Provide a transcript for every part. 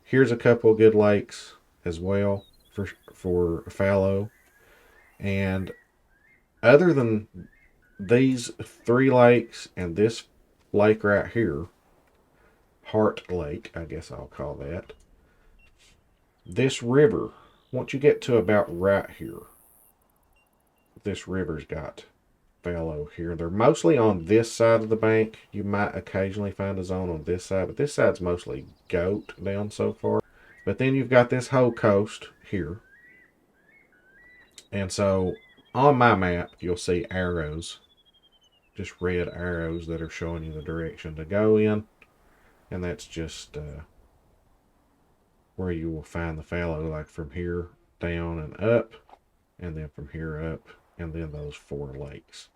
Here's a couple of good lakes as well for fallow. And other than these three lakes and this lake right here, Heart Lake, I guess I'll call that. This river, once you get to about right here, this river's got fallow here. They're mostly on this side of the bank. You might occasionally find a zone on this side, but this side's mostly goat down so far. But then you've got this whole coast here. And so on my map, you'll see arrows, just red arrows that are showing you the direction to go in. And that's just where you will find the fallow, like from here down and up, and then from here up, and then those four lakes.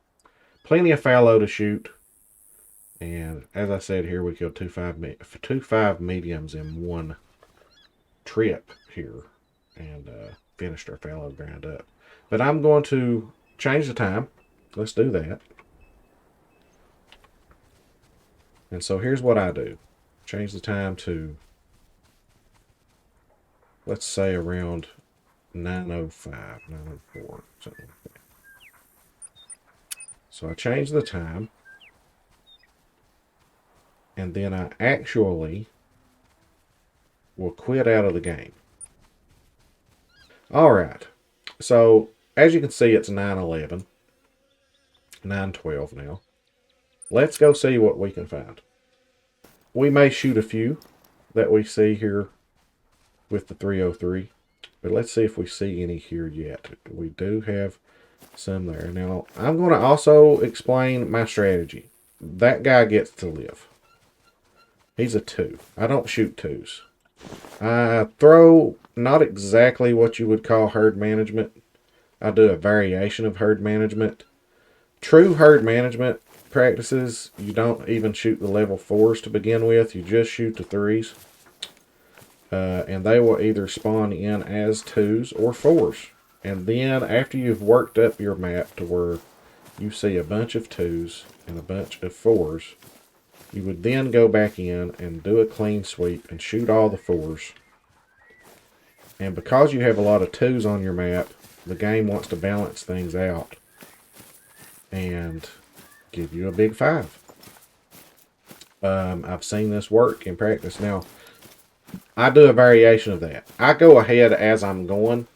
Plenty of fallow to shoot. And as I said, here we killed two 5 mediums in one trip here, and finished our fallow grind up. But I'm going to change the time. Let's do that. And so here's what I do. Change the time to, let's say, around 9:05, 9:04, something like that. So I change the time, and then I actually will quit out of the game. All right. So as you can see, it's 9:11, 9:12 now. Let's go see what we can find. We may shoot a few that we see here with the 303, but let's see if we see any here yet. We do have some there. Now, I'm going to also explain my strategy. That guy gets to live. He's a 2. I don't shoot 2s. I throw not exactly what you would call herd management. I do a variation of herd management. True herd management practices, you don't even shoot the level 4s to begin with. You just shoot the 3s. And they will either spawn in as 2s or 4s. And then after you've worked up your map to where you see a bunch of 2s and a bunch of 4s, you would then go back in and do a clean sweep and shoot all the 4s. And because you have a lot of 2s on your map, the game wants to balance things out and give you a big 5. I've seen this work in practice. Now, I do a variation of that. I go ahead as I'm going,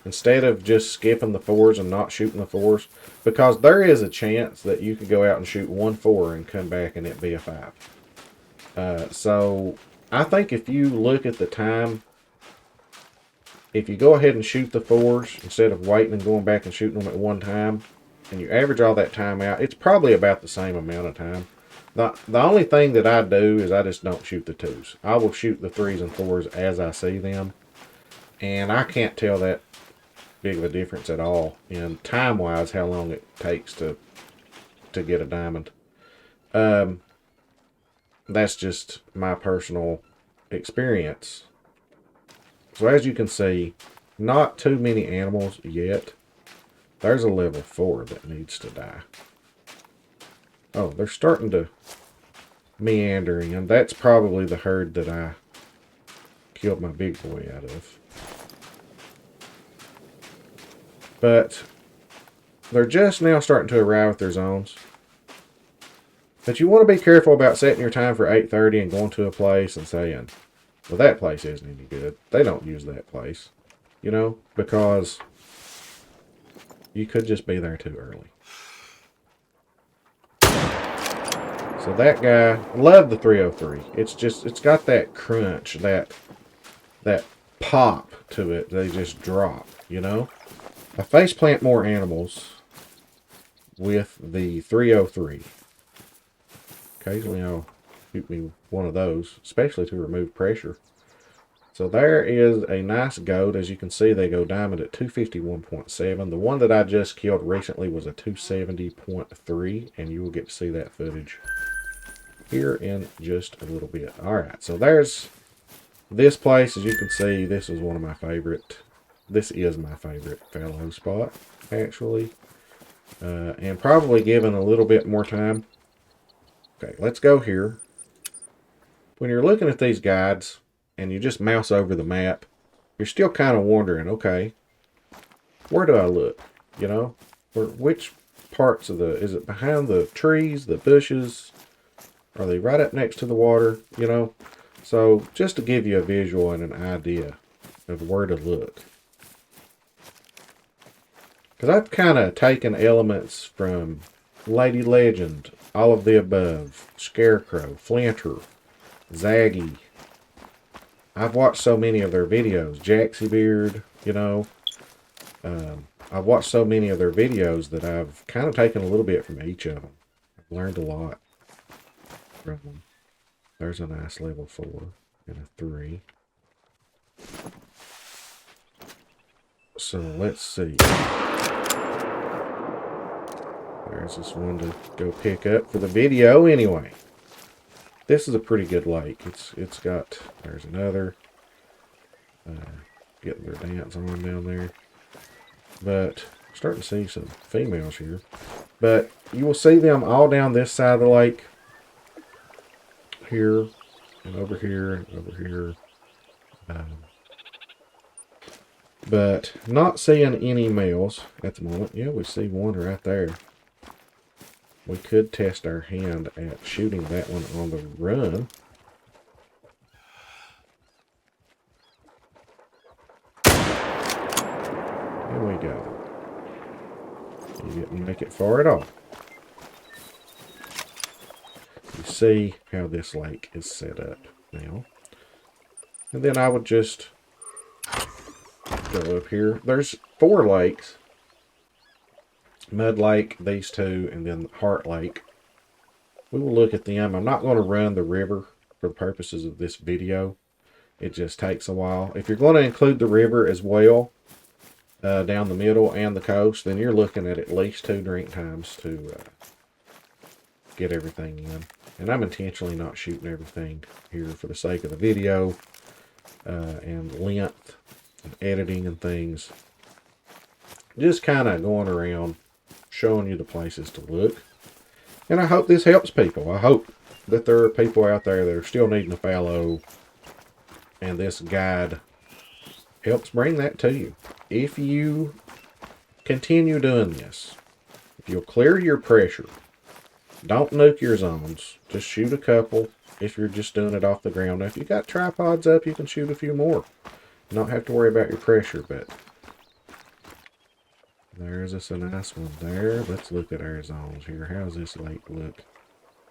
instead of just skipping the 4s and not shooting the 4s, because there is a chance that you could go out and shoot 1 4 and come back and it be a 5. So I think if you look at the time, if you go ahead and shoot the 4s instead of waiting and going back and shooting them at one time, and you average all that time out, it's probably about the same amount of time. The only thing that I do is I just don't shoot the 2s. I will shoot the 3s and 4s as I see them. And I can't tell that big of a difference at all in time-wise how long it takes to get a diamond. That's just my personal experience. So as you can see, not too many animals yet. There's a level 4 that needs to die. Oh, they're starting to meander in. That's probably the herd that I killed my big boy out of. But they're just now starting to arrive at their zones. But you want to be careful about setting your time for 8:30 and going to a place and saying, well, that place isn't any good. They don't use that place. You know, because you could just be there too early. So that guy, loved the 303. It's got that crunch, that pop to it. They just drop, you know. I face plant more animals with the 303. Occasionally I'll shoot me one of those, especially to remove pressure. So there is a nice goat. As you can see, they go diamond at 251.7. The one that I just killed recently was a 270.3, and you will get to see that footage here in just a little bit. Alright, so there's this place. As you can see, this is one of my favorite. This is my favorite fallow spot, actually. And probably given a little bit more time. Okay, let's go here. When you're looking at these guides, and you just mouse over the map, you're still kind of wondering, okay, where do I look? You know, which parts of is it behind the trees, the bushes? Are they right up next to the water? You know, so just to give you a visual and an idea of where to look. Because I've kind of taken elements from Lady Legend, All of the Above, Scarecrow, Flinter, Zaggy. I've watched so many of their videos. Jaxie Beard, you know. I've watched so many of their videos that I've kind of taken a little bit from each of them. I've learned a lot from them. There's a nice level 4 and a 3. So let's see. There's this one to go pick up for the video anyway. This is a pretty good lake. It's got, there's another. Getting their dance on down there. But I'm starting to see some females here. But you will see them all down this side of the lake. Here and over here and over here. But not seeing any males at the moment. Yeah, we see one right there. We could test our hand at shooting that one on the run. There we go. He didn't make it far at all. You see how this lake is set up now. And then I would just go up here. There's 4 lakes. Mud Lake, these 2, and then Heart Lake. We will look at them. I'm not going to run the river for the purposes of this video. It just takes a while. If you're going to include the river as well, down the middle and the coast, then you're looking at least 2 drink times to get everything in. And I'm intentionally not shooting everything here for the sake of the video and length and editing and things. Just kind of going around showing you the places to look. And I hope this helps people. I hope that there are people out there that are still needing a fallow, and this guide helps bring that to you. If you continue doing this, if you'll clear your pressure, don't nuke your zones, just shoot a couple if you're just doing it off the ground. Now, if you got tripods up, you can shoot a few more. You don't have to worry about your pressure, but there's us a nice one there. Let's look at our zones here. How's this lake look?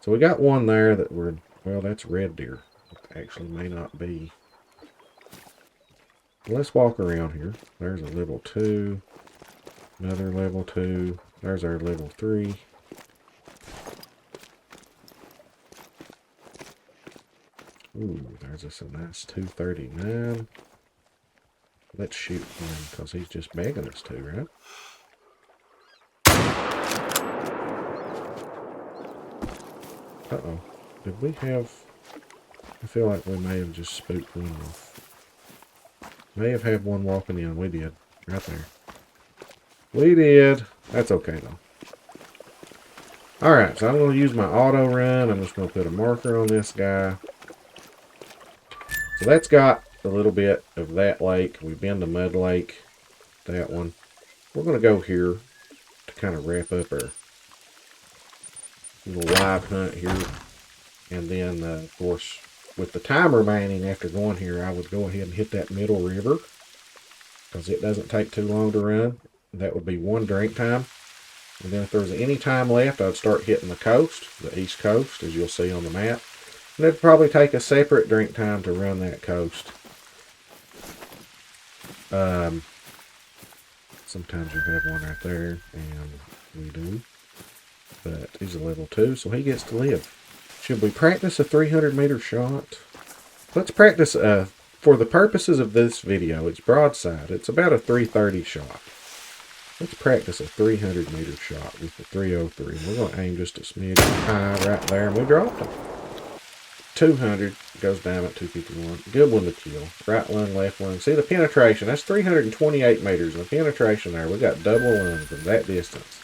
So we got one there that we're, well, that's red deer. It actually may not be. Let's walk around here. There's a level 2. Another level 2. There's our level 3. Ooh, there's us a nice 239. Let's shoot him because he's just begging us to, right? Uh-oh. Did we have... I feel like we may have just spooked one off. May have had one walking in. We did. Right there. We did. That's okay, though. Alright, so I'm going to use my auto run. I'm just going to put a marker on this guy. So that's got a little bit of that lake. We've been to Mud Lake. That one. We're going to go here to kind of wrap up our little live hunt here. And then, of course, with the time remaining after going here, I would go ahead and hit that middle river. Because it doesn't take too long to run. That would be 1 drink time. And then if there was any time left, I'd start hitting the coast, the east coast, as you'll see on the map. And it'd probably take a separate drink time to run that coast. Sometimes you have one right there, and we do. But he's a level 2, so he gets to live. Should we practice a 300-meter shot? Let's practice, for the purposes of this video, it's broadside. It's about a 330 shot. Let's practice a 300-meter shot with the 303. We're going to aim just a smidge high right there, and we dropped him. 200 goes down at 251. Good one to kill. Right lung, left lung. See the penetration? That's 328 meters. And the penetration there, we got double lung from that distance.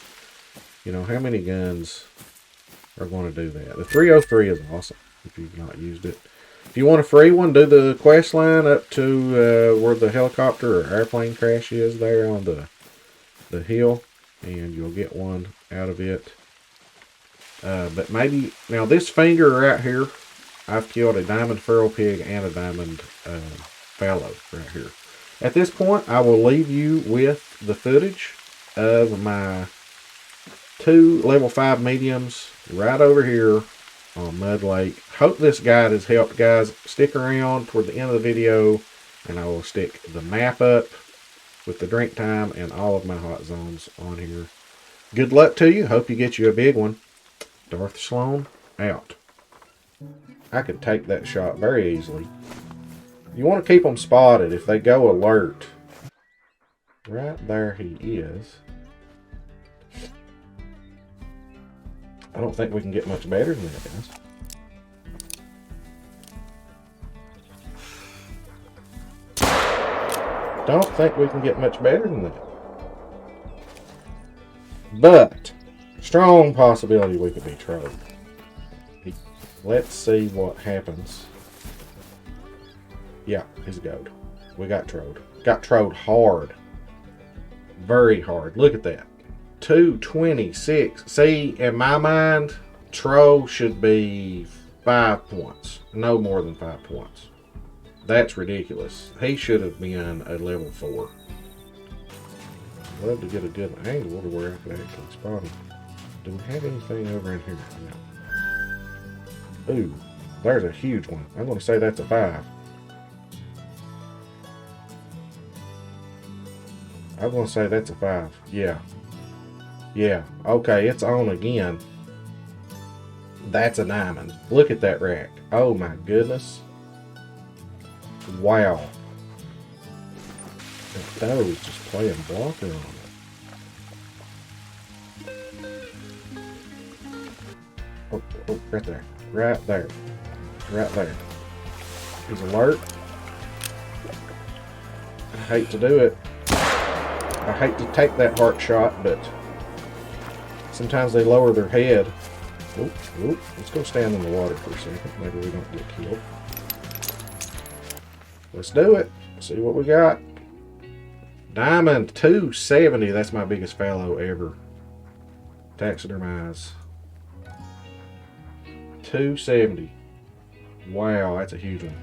You know, how many guns are going to do that? The 303 is awesome if you've not used it. If you want a free one, do the quest line up to where the helicopter or airplane crash is there on the hill, and you'll get one out of it. But maybe, now this finger right here, I've killed a diamond feral pig and a diamond fallow right here. At this point, I will leave you with the footage of my 2 level 5 mediums right over here on Mud Lake. Hope this guide has helped, guys. Stick around toward the end of the video, and I will stick the map up with the drink time and all of my hot zones on here. Good luck to you. Hope you get you a big one. Darth Sloan, out. I could take that shot very easily. You want to keep them spotted if they go alert. Right there he is. I don't think we can get much better than that, guys. Don't think we can get much better than that. But, strong possibility we could be trolled. Let's see what happens. Yeah, he's a goat. We got trolled. Got trolled hard. Very hard. Look at that. 226. See, in my mind, troll should be 5 points. No more than 5 points. That's ridiculous. He should have been a level 4. I'd love to get a good angle to where I could actually spot him. Do we have anything over in here? No. Ooh, there's a huge one. I'm going to say that's a 5. I'm going to say that's a 5. Yeah. Yeah. Okay, it's on again. That's a diamond. Look at that rack. Oh my goodness. Wow. That was just playing blocker on it. Oh, right there. Right there. Right there. He's alert. I hate to do it. I hate to take that heart shot, but sometimes they lower their head. Oop, oop. Let's go stand in the water for a second. Maybe we don't get killed. Let's do it. See what we got. Diamond 270. That's my biggest fallow ever. Taxidermize. 270. Wow, that's a huge one.